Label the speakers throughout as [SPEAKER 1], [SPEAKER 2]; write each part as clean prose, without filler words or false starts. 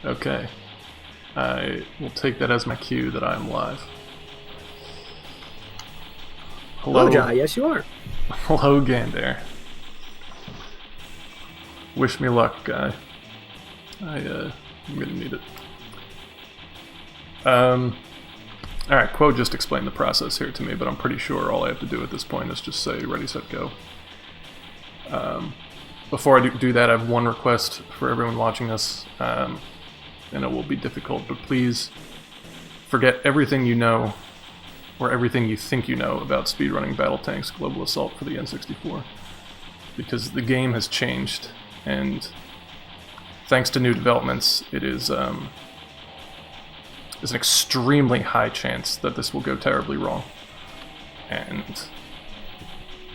[SPEAKER 1] Okay. I will take that as my cue that I am live. Hello,
[SPEAKER 2] Jai. Yes, you are.
[SPEAKER 1] Hello, Gander. Wish me luck, guy. I'm gonna need it. Alright, Quo just explained the process here to me, but I'm pretty sure all I have to do at this point is just say ready, set, go. Before I do that, I have one request for everyone watching this, and it will be difficult, but please forget everything you know, or everything you think you know about speedrunning BattleTanx Global Assault for the N64. Because the game has changed, and thanks to new developments, it is there's an extremely high chance that this will go terribly wrong. And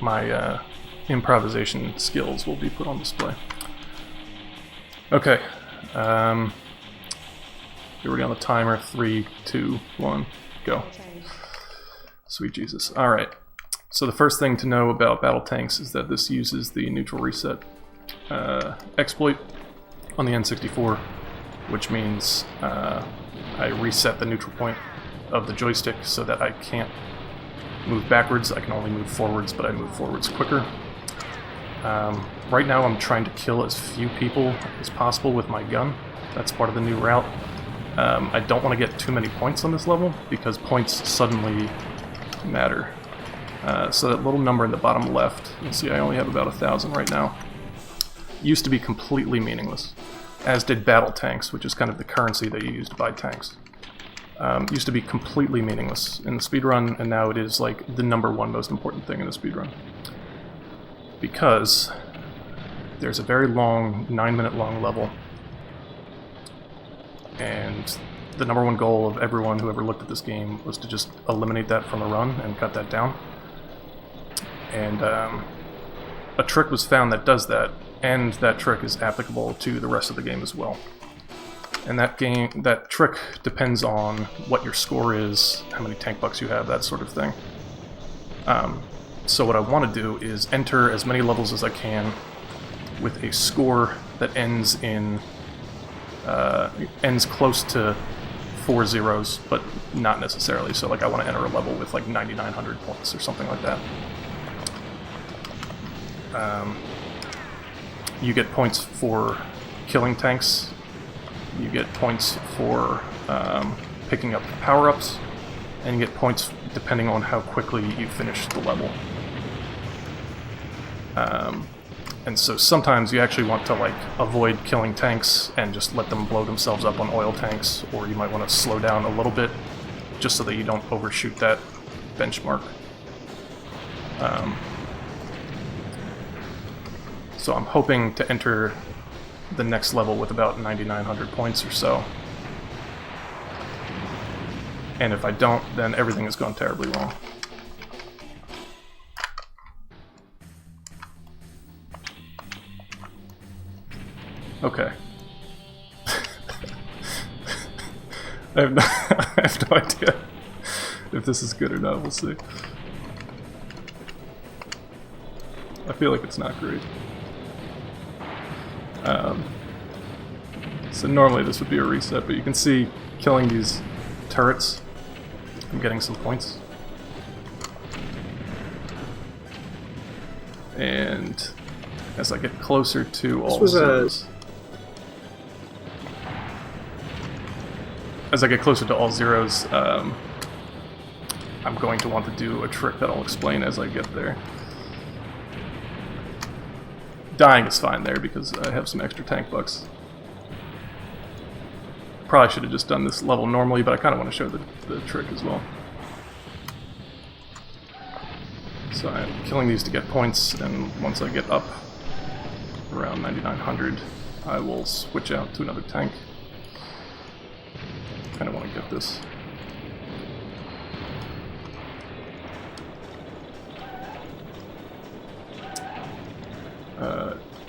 [SPEAKER 1] my improvisation skills will be put on display. Okay. Here we go on the timer. 3, 2, 1, go. Sweet Jesus. Alright. So the first thing to know about BattleTanx is that this uses the neutral reset exploit on the N64, which means I reset the neutral point of the joystick so that I can't move backwards. I can only move forwards, but I move forwards quicker. Right now I'm trying to kill as few people as possible with my gun. That's part of the new route. I don't want to get too many points on this level, because points suddenly matter. So that little number in the bottom left, you'll see I only have about 1,000 right now, used to be completely meaningless, as did BattleTanx, which is kind of the currency that you use to buy tanks. Used to be completely meaningless in the speedrun, and now it is like the #1 most important thing in the speedrun. Because there's a very long, 9-minute long level, and the #1 goal of everyone who ever looked at this game was to just eliminate that from the run and cut that down. And a trick was found that does that, and that trick is applicable to the rest of the game as well. And that trick depends on what your score is, how many tank bucks you have, that sort of thing. So what I want to do is enter as many levels as I can with a score that ends in ends close to 4 zeros, but not necessarily. So like I want to enter a level with like 9,900 points or something like that. You get points for killing tanks. You get points for picking up power-ups, and you get points depending on how quickly you finish the level. And so sometimes you actually want to like avoid killing tanks and just let them blow themselves up on oil tanks, or you might want to slow down a little bit just so that you don't overshoot that benchmark. So I'm hoping to enter the next level with about 9,900 points or so. And if I don't, then everything has gone terribly wrong. Okay. I have no idea if this is good or not. We'll see. I feel like it's not great. So normally this would be a reset, but you can see killing these turrets, I'm getting some points. And as I get closer to all zeros, I'm going to want to do a trick that I'll explain as I get there. Dying is fine there because I have some extra tank bucks. Probably should have just done this level normally, but I kind of want to show the trick as well. So I'm killing these to get points, and once I get up around 9,900, I will switch out to another tank. Kind of want to get this.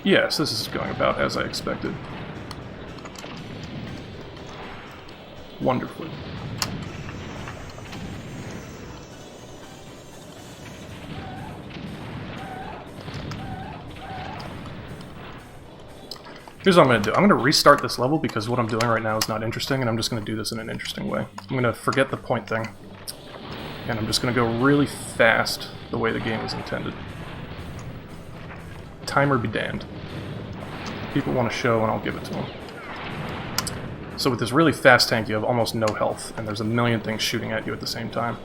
[SPEAKER 1] Yes, this is going about as I expected. Wonderfully. Here's what I'm going to do. I'm going to restart this level because what I'm doing right now is not interesting, and I'm just going to do this in an interesting way. I'm going to forget the point thing, and I'm just going to go really fast the way the game was intended. Timer be damned. People want a show, and I'll give it to them. So with this really fast tank, you have almost no health, and there's a million things shooting at you at the same time.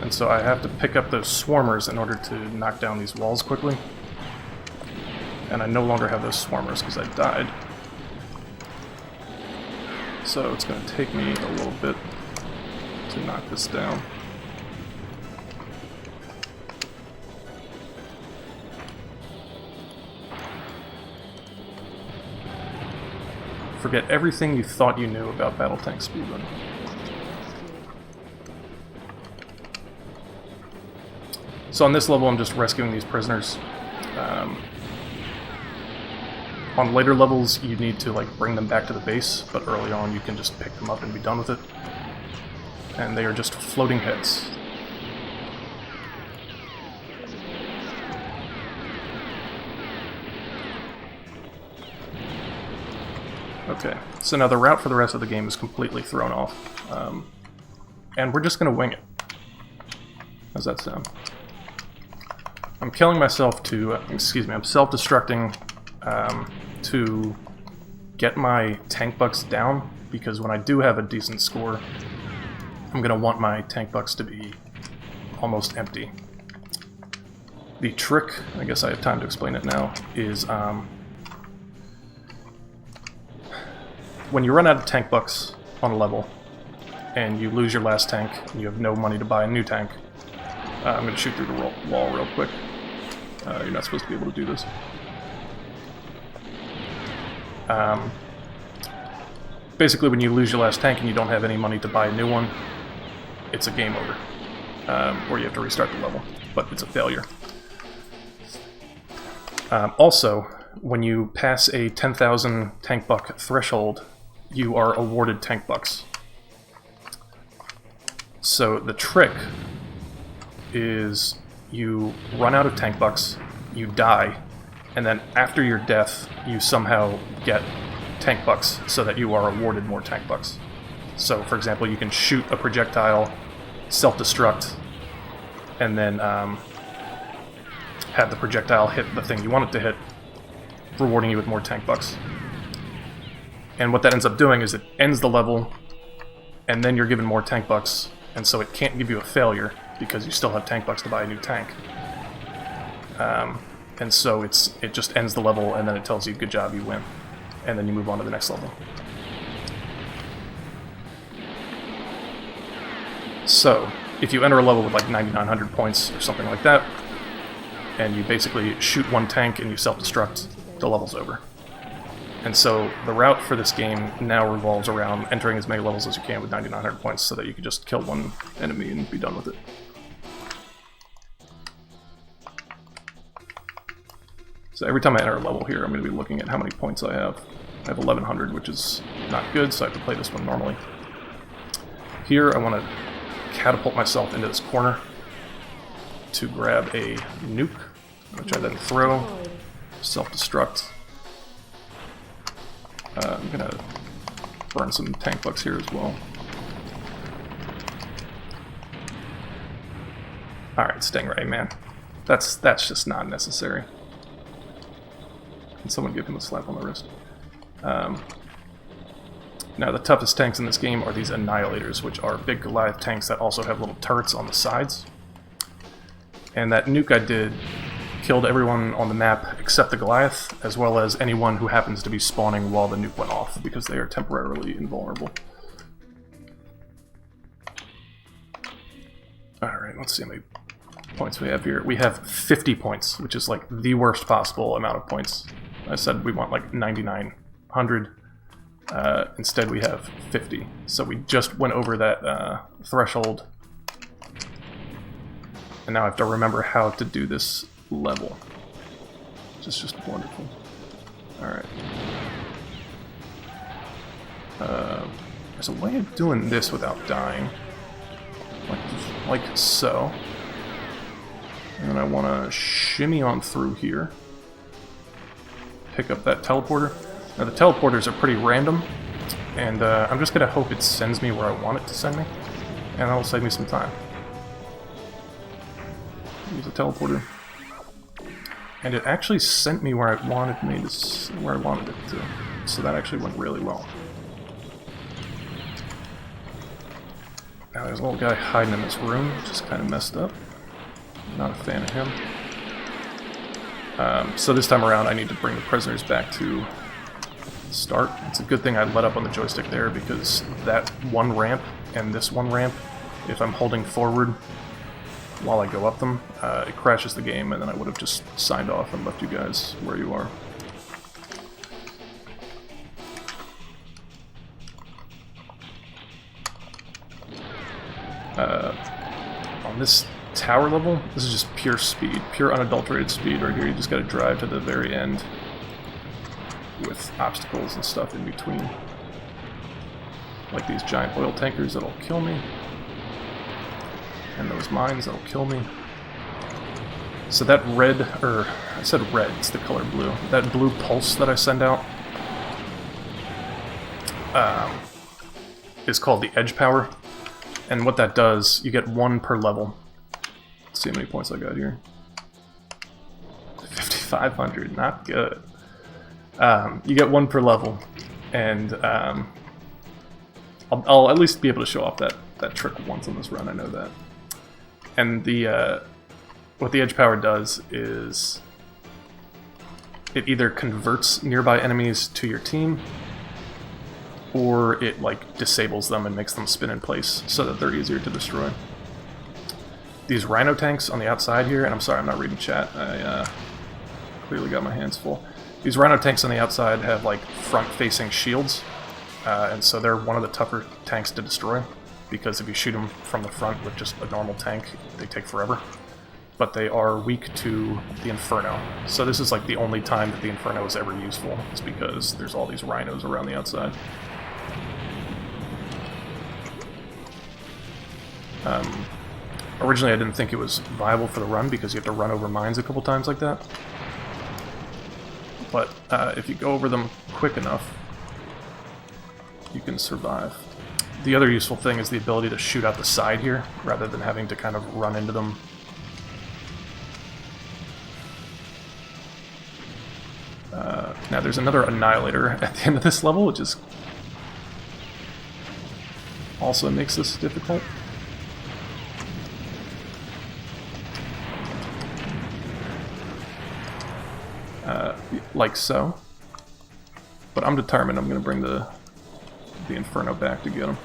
[SPEAKER 1] And so I have to pick up those swarmers in order to knock down these walls quickly. And I no longer have those swarmers because I died. So it's going to take me a little bit to knock this down. Forget everything you thought you knew about BattleTanx speedrun. So on this level, I'm just rescuing these prisoners. On later levels, you need to like bring them back to the base, but early on, you can just pick them up and be done with it. And they are just floating heads. Okay, so now the route for the rest of the game is completely thrown off. And we're just going to wing it. How's that sound? I'm killing myself to, excuse me, I'm self-destructing to get my tank bucks down, because when I do have a decent score, I'm going to want my tank bucks to be almost empty. The trick, I guess I have time to explain it now, is when you run out of tank bucks on a level, and you lose your last tank, and you have no money to buy a new tank, I'm going to shoot through the wall real quick. You're not supposed to be able to do this. Basically, when you lose your last tank and you don't have any money to buy a new one, it's a game over. Or you have to restart the level, but it's a failure. Also, when you pass a 10,000 tank buck threshold, you are awarded tank bucks. So the trick is you run out of tank bucks, you die, and then after your death, you somehow get tank bucks so that you are awarded more tank bucks. So, for example, you can shoot a projectile, self-destruct, and then have the projectile hit the thing you want it to hit, rewarding you with more tank bucks. And what that ends up doing is it ends the level, and then you're given more tank bucks, and so it can't give you a failure, because you still have tank bucks to buy a new tank. And so it just ends the level, and then it tells you, good job, you win. And then you move on to the next level. So, if you enter a level with like 9,900 points or something like that, and you basically shoot one tank and you self-destruct, the level's over. And so the route for this game now revolves around entering as many levels as you can with 9,900 points so that you can just kill one enemy and be done with it. So every time I enter a level here, I'm going to be looking at how many points I have. I have 1,100, which is not good, so I have to play this one normally. Here, I want to catapult myself into this corner to grab a nuke, which I then throw, self-destruct. I'm going to burn some tank bucks here as well. Alright, Stingray, man. That's just not necessary. Can someone give him a slap on the wrist? Now, the toughest tanks in this game are these Annihilators, which are big Goliath tanks that also have little turrets on the sides. And that nuke I did killed everyone on the map except the Goliath, as well as anyone who happens to be spawning while the nuke went off, because they are temporarily invulnerable. Alright, let's see how many points we have here. We have 50 points, which is like the worst possible amount of points. I said we want like 9,900. Instead we have 50. So we just went over that threshold. And now I have to remember how to do this level. Which is just wonderful. Alright. There's a way of doing this without dying. Like so. And then I want to shimmy on through here. pick up that teleporter. Now the teleporters are pretty random, and I'm just gonna hope it sends me where I want it to send me, and that'll save me some time. Use a teleporter, and it actually sent me where I wanted it to. So that actually went really well. Now there's a little guy hiding in this room, which is kind of messed up. Not a fan of him. So this time around, I need to bring the prisoners back to start. It's a good thing I let up on the joystick there, because that one ramp and this one ramp, if I'm holding forward while I go up them, it crashes the game, and then I would have just signed off and left you guys where you are. On this tower level, this is just pure speed, pure unadulterated speed right here. You just gotta drive to the very end with obstacles and stuff in between. Like these giant oil tankers that'll kill me. And those mines that'll kill me. So that red, or I said red, it's the color blue. That blue pulse that I send out is called the edge power. And what that does, you get 1 per level. Let's see how many points I got here. 5,500, not good. You get 1 per level, and I'll at least be able to show off that trick once on this run, I know that. And what the edge power does is it either converts nearby enemies to your team, or it like disables them and makes them spin in place so that they're easier to destroy. These rhino tanks on the outside here, and I'm sorry I'm not reading chat, I clearly got my hands full. These rhino tanks on the outside have like front-facing shields, and so they're one of the tougher tanks to destroy, because if you shoot them from the front with just a normal tank, they take forever. But they are weak to the Inferno. So this is like the only time that the Inferno is ever useful, is because there's all these rhinos around the outside. Originally I didn't think it was viable for the run, because you have to run over mines a couple times like that. But if you go over them quick enough, you can survive. The other useful thing is the ability to shoot out the side here, rather than having to kind of run into them. Now there's another Annihilator at the end of this level, which is also makes this difficult. Like so. But I'm determined I'm going to bring the Inferno back to get him.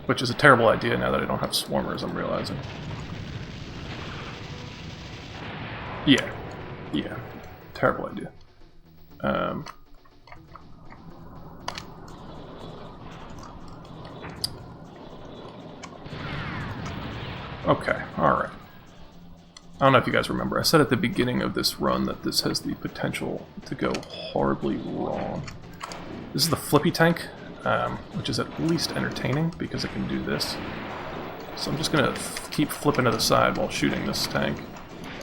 [SPEAKER 1] Which is a terrible idea now that I don't have swarmers, I'm realizing. Yeah. Terrible idea. Okay, alright. I don't know if you guys remember, I said at the beginning of this run that this has the potential to go horribly wrong. This is the flippy tank, which is at least entertaining because it can do this. So I'm just going to keep flipping to the side while shooting this tank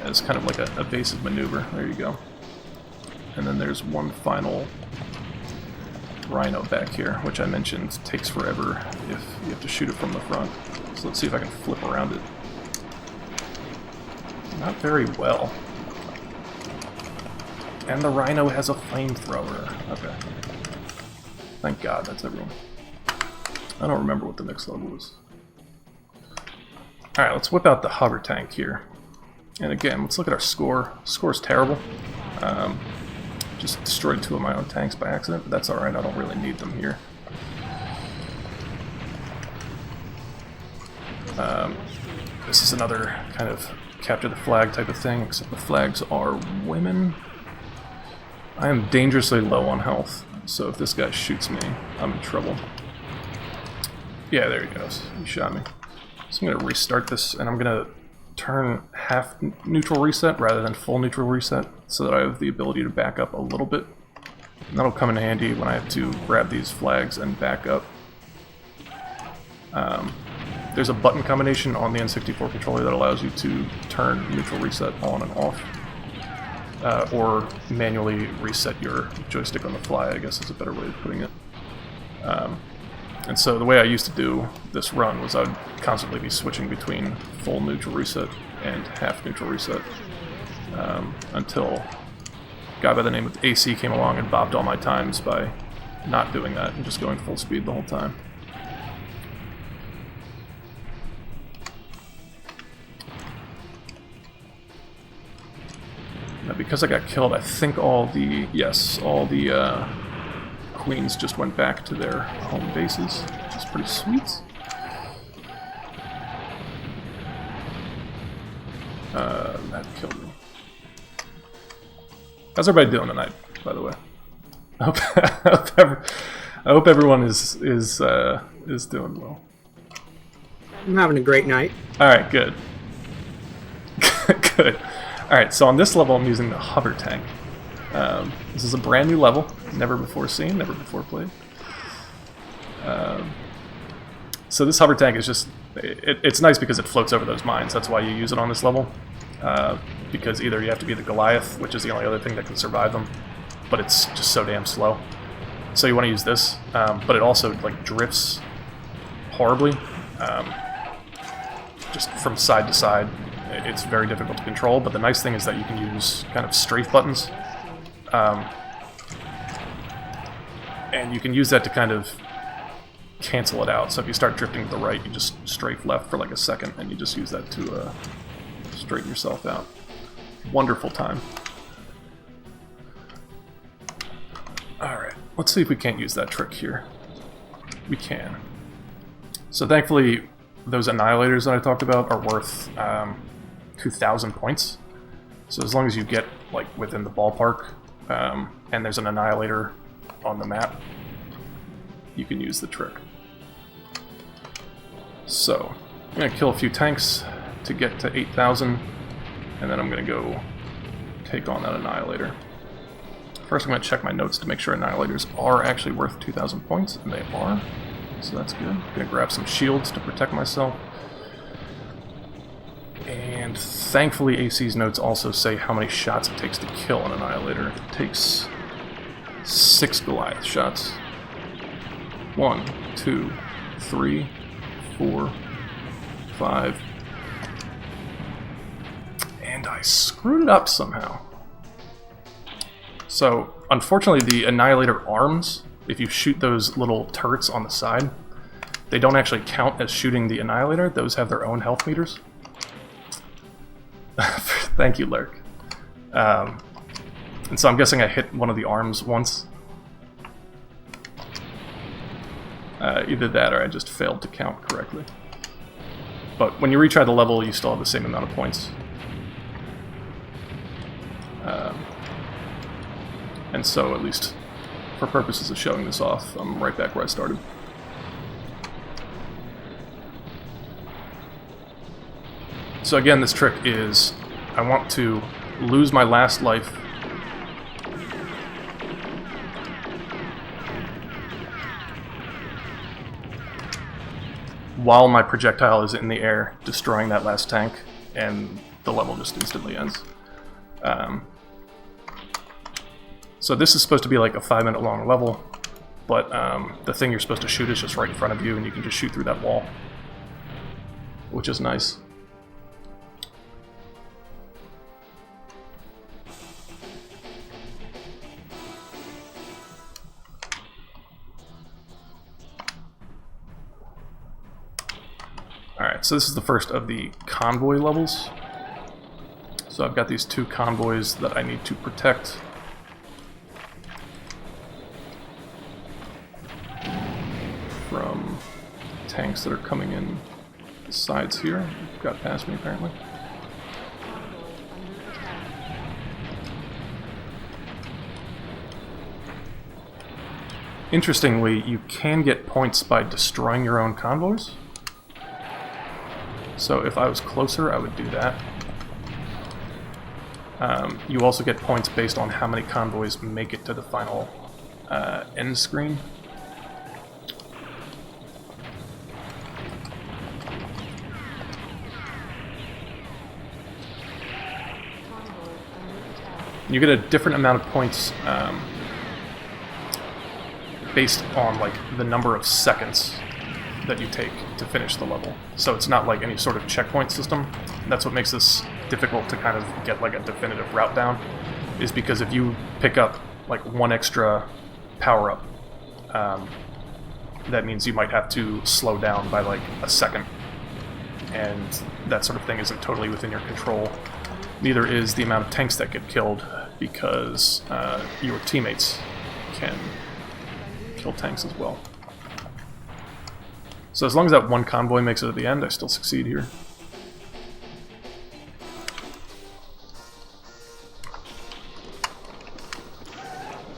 [SPEAKER 1] as kind of like a evasive maneuver. There you go. And then there's one final rhino back here, which I mentioned takes forever if you have to shoot it from the front. So let's see if I can flip around it. Not very well. And the rhino has a flamethrower. Okay. Thank God, that's everyone. I don't remember what the next level was. Alright, let's whip out the hover tank here. And again, let's look at our score. Score's terrible. Just destroyed 2 of my own tanks by accident, but that's alright, I don't really need them here. This is another kind of capture the flag type of thing, except the flags are women. I am dangerously low on health, so if this guy shoots me, I'm in trouble. Yeah, there he goes. He shot me. So I'm going to restart this, and I'm going to turn half neutral reset rather than full neutral reset, so that I have the ability to back up a little bit. And that'll come in handy when I have to grab these flags and back up. There's a button combination on the N64 controller that allows you to turn neutral reset on and off. Or manually reset your joystick on the fly, I guess is a better way of putting it. And so the way I used to do this run was I would constantly be switching between full neutral reset and half neutral reset until a guy by the name of AC came along and bopped all my times by not doing that and just going full speed the whole time. Now because I got killed, I think all the queens just went back to their home bases, which is pretty sweet. That killed me. How's everybody doing tonight, by the way? I hope everyone is doing well.
[SPEAKER 2] I'm having a great night.
[SPEAKER 1] All right, good. Good. All right, so on this level, I'm using the hover tank. This is a brand new level, never before seen, never before played. So this hover tank is just, it's nice because it floats over those mines. That's why you use it on this level. Because either you have to be the Goliath, which is the only other thing that can survive them, but it's just so damn slow. So you want to use this, but it also like drifts horribly, just from side to side. It's very difficult to control, but the nice thing is that you can use kind of strafe buttons. And you can use that to kind of cancel it out. So if you start drifting to the right, you just strafe left for like a second, and you just use that to straighten yourself out. Wonderful time. Alright, let's see if we can't use that trick here. We can. So thankfully, those annihilators that I talked about are worth 2,000 points. So as long as you get like within the ballpark, and there's an annihilator on the map, you can use the trick. So I'm going to kill a few tanks to get to 8,000, and then I'm going to go take on that annihilator. First I'm going to check my notes to make sure annihilators are actually worth 2,000 points, and they are, so that's good. I'm going to grab some shields to protect myself. And thankfully AC's notes also say how many shots it takes to kill an annihilator. It takes 6 Goliath shots. 1, 2, 3, 4, 5. And I screwed it up somehow. So, unfortunately the annihilator arms, if you shoot those little turrets on the side, they don't actually count as shooting the annihilator. Those have their own health meters. Thank you, Lurk. And so I'm guessing I hit one of the arms once. Either that or I just failed to count correctly. But when you retry the level, you still have the same amount of points. And so, at least for purposes of showing this off, I'm right back where I started. So again, this trick is, I want to lose my last life while my projectile is in the air, destroying that last tank, and the level just instantly ends. So this is supposed to be like a 5-minute long level, but the thing you're supposed to shoot is just right in front of you, and you can just shoot through that wall, which is nice. Alright, so this is the first of the convoy levels. So I've got these 2 convoys that I need to protect. From tanks that are coming in the sides here. Got past me apparently. Interestingly, you can get points by destroying your own convoys. So if I was closer, I would do that. You also get points based on how many convoys make it to the final end screen. You get a different amount of points based on like the number of seconds that you take to finish the level. So it's not like any sort of checkpoint system. That's what makes this difficult to kind of get like a definitive route down, is because if you pick up like one extra power-up, that means you might have to slow down by like a second, and that sort of thing isn't totally within your control. Neither is the amount of tanks that get killed, because your teammates can kill tanks as well. So as long as that one convoy makes it at the end, I still succeed here.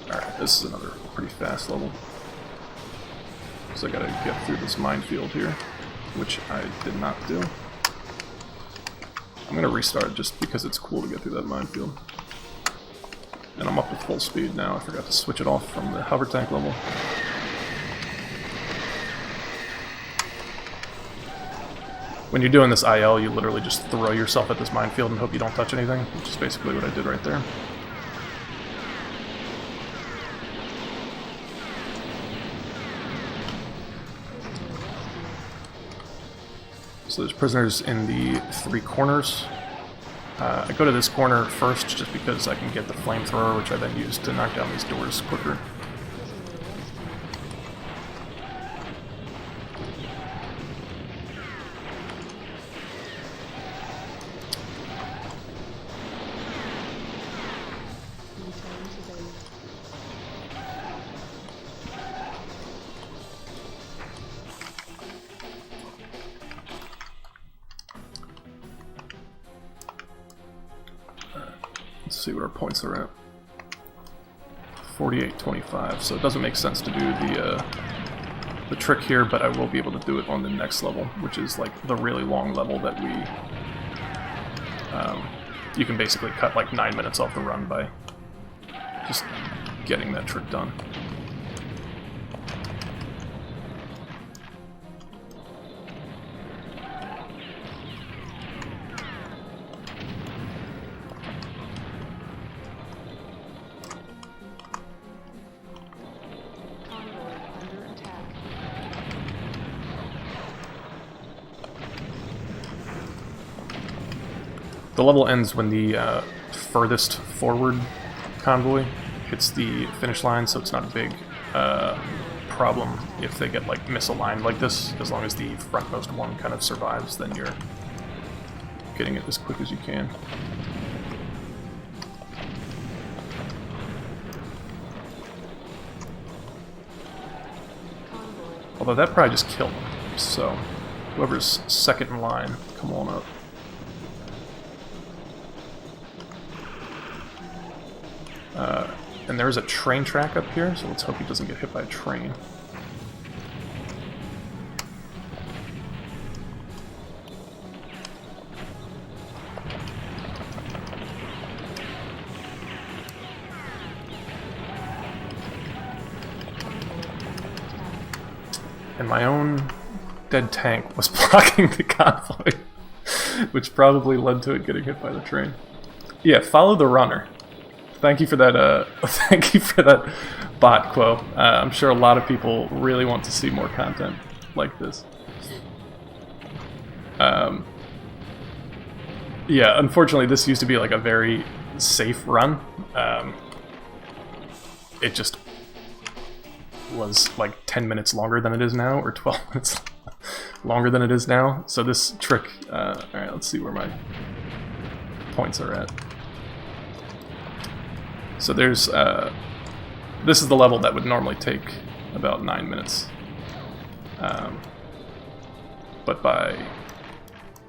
[SPEAKER 1] Alright, this is another pretty fast level. So I gotta get through this minefield here, which I did not do. I'm gonna restart just because it's cool to get through that minefield. And I'm up to full speed now. I forgot to switch it off from the hover tank level. When you're doing this IL, you literally just throw yourself at this minefield and hope you don't touch anything, which is basically what I did right there. So there's prisoners in the 3 corners. I go to this corner first just because I can get the flamethrower, which I then use to knock down these doors quicker. Let's see what our points are at. 48.25, so it doesn't make sense to do the trick here, but I will be able to do it on the next level, which is like the really long level that we... you can basically cut like 9 minutes off the run by just getting that trick done. The level ends when the furthest forward convoy hits the finish line, so it's not a big problem if they get like misaligned like this. As long as the frontmost one kind of survives, then you're getting it as quick as you can. Although that probably just killed them, so whoever's second in line, come on up. And there's a train track up here, so let's hope he doesn't get hit by a train. And my own dead tank was blocking the convoy, which probably led to it getting hit by the train. Yeah, follow the runner. Thank you for that. Thank you for that bot quote. I'm sure a lot of people really want to see more content like this. Yeah, unfortunately, this used to be like a very safe run. It just was like 10 minutes longer than it is now, or 12 minutes longer than it is now. So this trick. All right, let's see where my points are at. So there's, this is the level that would normally take about 9 minutes. But by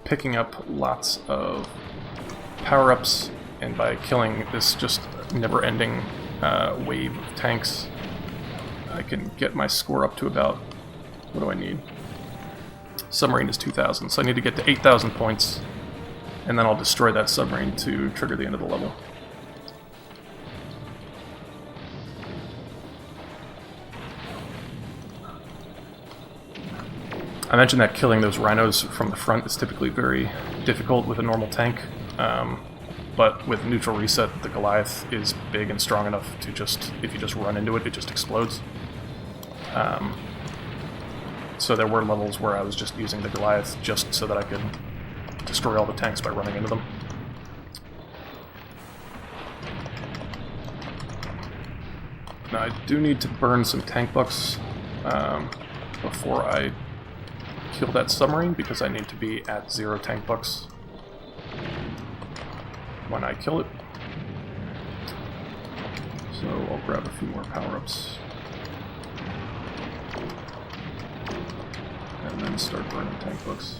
[SPEAKER 1] picking up lots of power-ups and by killing this just never-ending wave of tanks, I can get my score up to about, what do I need? Submarine is 2,000, so I need to get to 8,000 points, and then I'll destroy that submarine to trigger the end of the level. I mentioned that killing those rhinos from the front is typically very difficult with a normal tank. but with neutral reset, the Goliath is big and strong enough to just, if you just run into it, it just explodes. So there were levels where I was just using the Goliath just so that I could destroy all the tanks by running into them. Now I do need to burn some tank bucks before I kill that submarine, because I need to be at 0 tank bucks when I kill it. So I'll grab a few more power-ups. And then start burning tank bucks.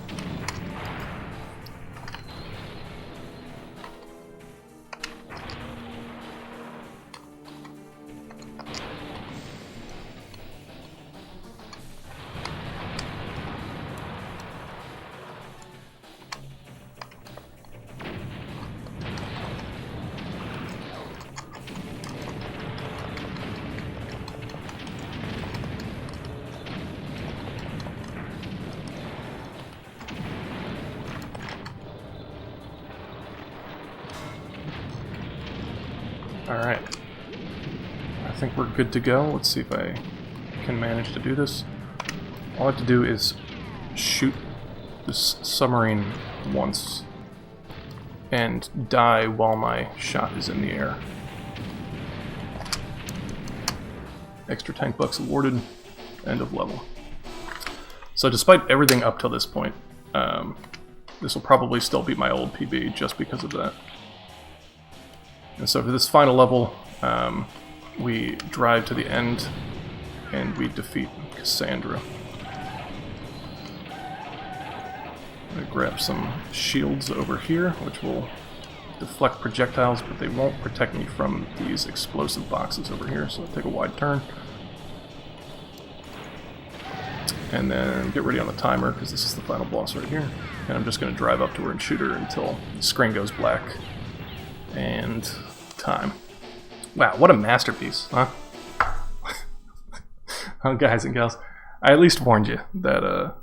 [SPEAKER 1] Alright, I think we're good to go. Let's see if I can manage to do this. All I have to do is shoot this submarine once and die while my shot is in the air. Extra tank bucks awarded. End of level. So despite everything up till this point, this will probably still beat my old PB just because of that. And so for this final level, we drive to the end and we defeat Cassandra. I'm going to grab some shields over here, which will deflect projectiles, but they won't protect me from these explosive boxes over here, so I'll take a wide turn. And then get ready on the timer, because this is the final boss right here. And I'm just going to drive up to her and shoot her until the screen goes black. And time. Wow, what a masterpiece, huh? Oh, guys and gals, I at least warned you that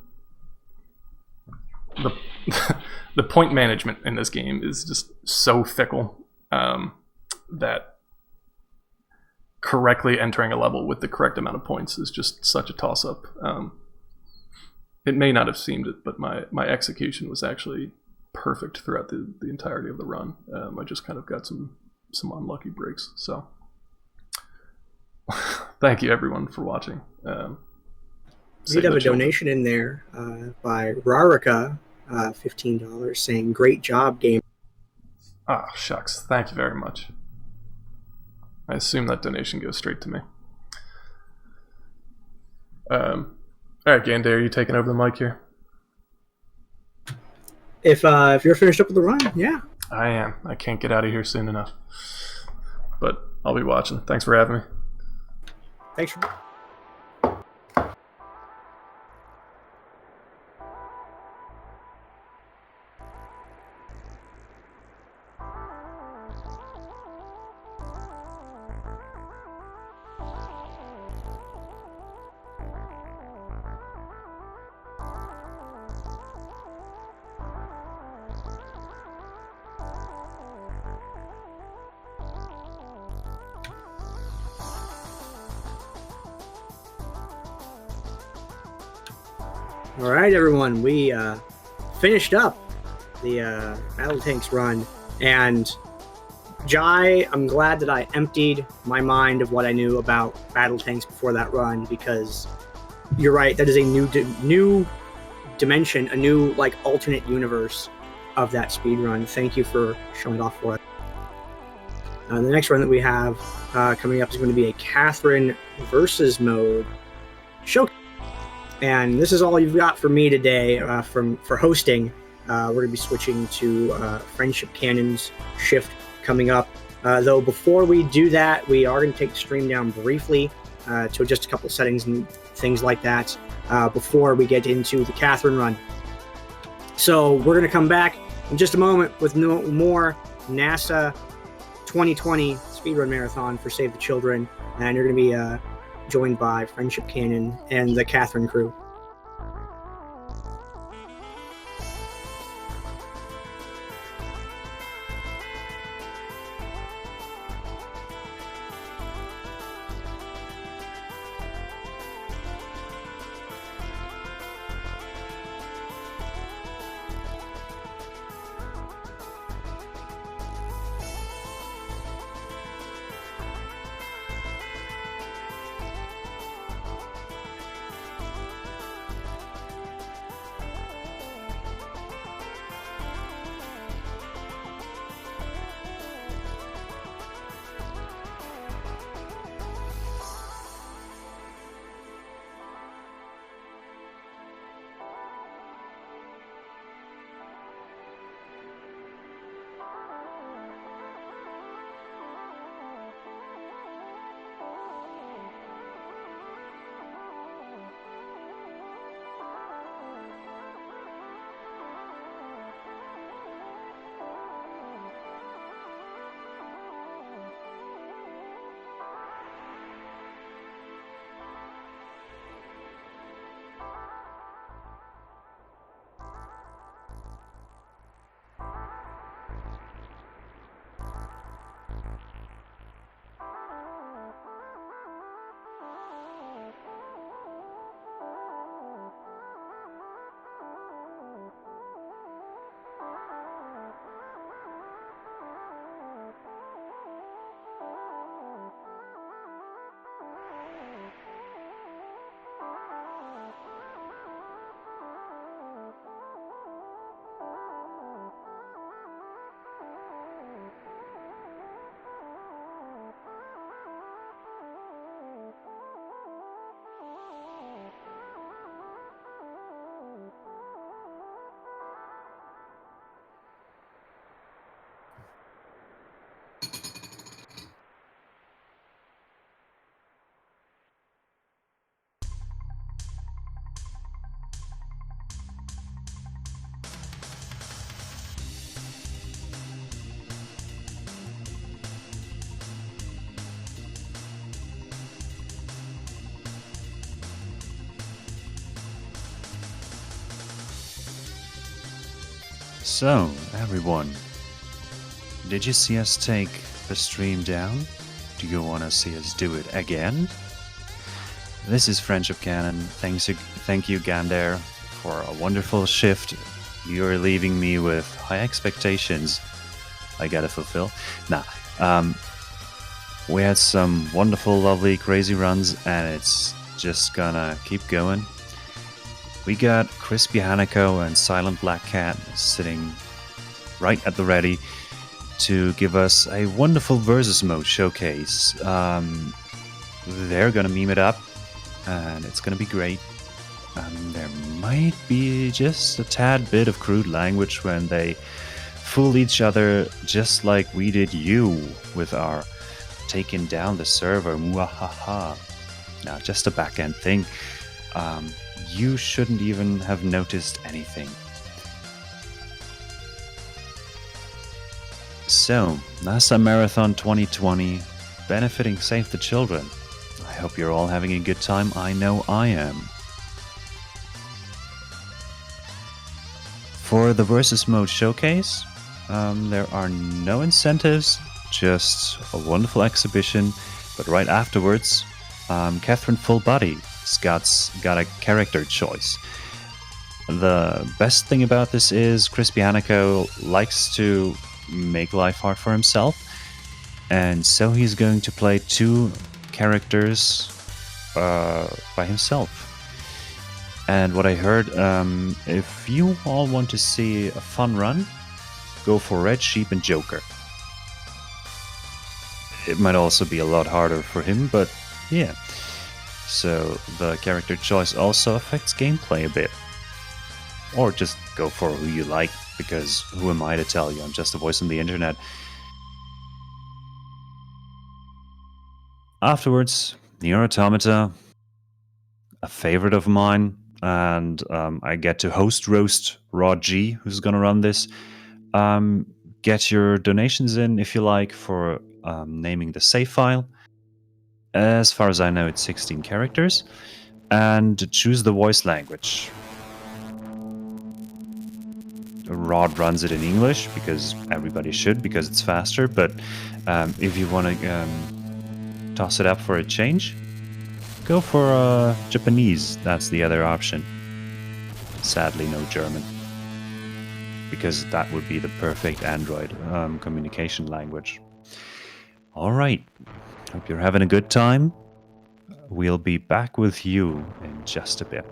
[SPEAKER 1] the point management in this game is just so fickle that correctly entering a level with the correct amount of points is just such a toss-up. It may not have seemed it, but my execution was actually perfect throughout the entirety of the run. I just kind of got some unlucky breaks. So thank you everyone for watching.
[SPEAKER 2] We did have a donation in there by Rarika, $15, saying, "Great job, game."
[SPEAKER 1] Ah, shucks. Thank you very much. I assume that donation goes straight to me. Alright, Gande, are you taking over the mic here?
[SPEAKER 2] If you're finished up with the run, yeah.
[SPEAKER 1] I am. I can't get out of here soon enough. But I'll be watching. Thanks for having me.
[SPEAKER 2] Thanks for... All right, everyone, we finished up the BattleTanx run, and Jai, I'm glad that I emptied my mind of what I knew about BattleTanx before that run, because you're right, that is a new dimension, a new like alternate universe of that speedrun. Thank you for showing it off for us. The next run that we have coming up is going to be a Catherine versus mode show. And this is all you've got for me today for hosting. We're going to be switching to Friendship Cannon's shift coming up. Though before we do that, we are going to take the stream down briefly to adjust a couple of settings and things like that before we get into the Catherine run. So we're going to come back in just a moment with more NASA 2020 Speedrun Marathon for Save the Children. And you're going to be joined by Friendship Cannon and the Catherine crew.
[SPEAKER 3] So, everyone, did you see us take the stream down? Do you want to see us do it again? This is Friendship Cannon. Thank you, Gander, for a wonderful shift. You're leaving me with high expectations I gotta fulfill. We had some wonderful, lovely, crazy runs, and it's just gonna keep going. We got Crispy Hanako and Silent Black Cat sitting right at the ready to give us a wonderful versus mode showcase. They're gonna meme it up, and it's gonna be great. There might be just a tad bit of crude language when they fool each other, just like we did you with our taking down the server. Mwahaha. Now, just a back-end thing. You shouldn't even have noticed anything. So, NASA Marathon 2020, benefiting Save the Children. I hope you're all having a good time. I know I am. For the Versus Mode showcase, there are no incentives, just a wonderful exhibition. But right afterwards, Catherine Fullbody's got a character choice. The best thing about this is Crispy Hanako likes to make life hard for himself, and so he's going to play 2 characters by himself. And what I heard, if you all want to see a fun run, go for Red Sheep and Joker. It might also be a lot harder for him, but yeah. So the character choice also affects gameplay a bit. Or just go for who you like, because who am I to tell you? I'm just a voice on the internet. Afterwards, Nier Automata, a favorite of mine, and I get to host roast Raw G, who's gonna run this. Get your donations in if you like for naming the save file. As far as I know, it's 16 characters, and choose the voice language. Rod runs it in English because everybody should, because it's faster. But if you want to toss it up for a change, go for Japanese. That's the other option. Sadly, no German, because that would be the perfect Android communication language. All right. Hope you're having a good time. We'll be back with you in just a bit.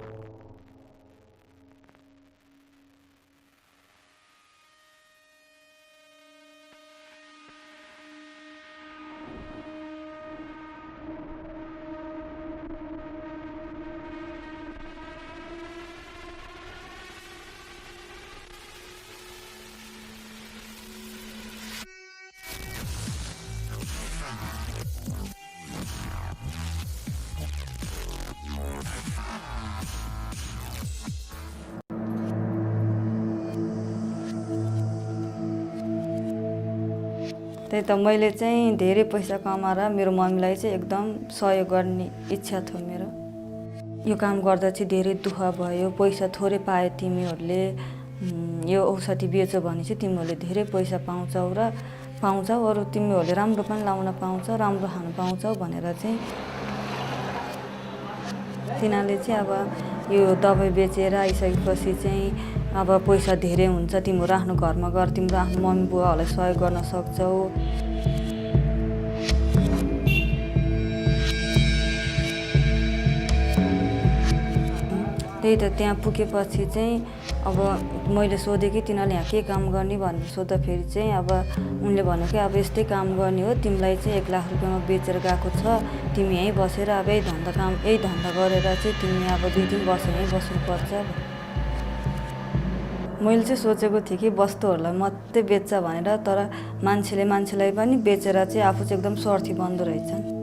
[SPEAKER 4] त्यही त मैले चाहिँ धेरै पैसा कमाएर मेरो मम्मीलाई चाहिँ एकदम सहयोग गर्ने इच्छा थियो मेरो। यो काम गर्दा चाहिँ धेरै दुःख भयो, पैसा थोरै पाए तिमीहरूले यो औषधि बेचो भने चाहिँ तिमीहरूले धेरै पैसा पाउँछौ र पाउँछौ, अरु तिमीहरूले राम्रो पनि लाउन पाउँछौ, राम्रो खान पाउँछौ भनेर चाहिँ तिनीहरूले चाहिँ अब यो दबाई बेचेर आइसकेपछि चाहिँ अब पैसा धेरै हुन्छ, तिमीहरू आफ्नो घरमा गएर तिम्रो आफ्नो मम्मी बुवाहरूलाई सहयोग गर्न सक्छौ। त्यही त त्यहाँ पुगेपछि चाहिँ अब मैले सोधेँ कि तिनीहरूले यहाँ के काम गर्ने भनेर सोध्दाखेरि चाहिँ अब उनले भन्यो कि अब यस्तै काम गर्ने हो, तिमीलाई चाहिँ 1 लाख रुपैयाँमा बेचेर गएको छ, तिमी यहीँ बसेर अब यही धन्दा गरेर चाहिँ तिमी अब 2-3 वर्ष यहीँ बस्नुपर्छ। मैले चाहिँ सोचेको थिएँ कि वस्तुहरूलाई मात्रै बेच्छ भनेर, तर मान्छेलाई पनि बेचेर चाहिँ आफू चाहिँ एकदम स्वार्थी बन्दो रहेछन्।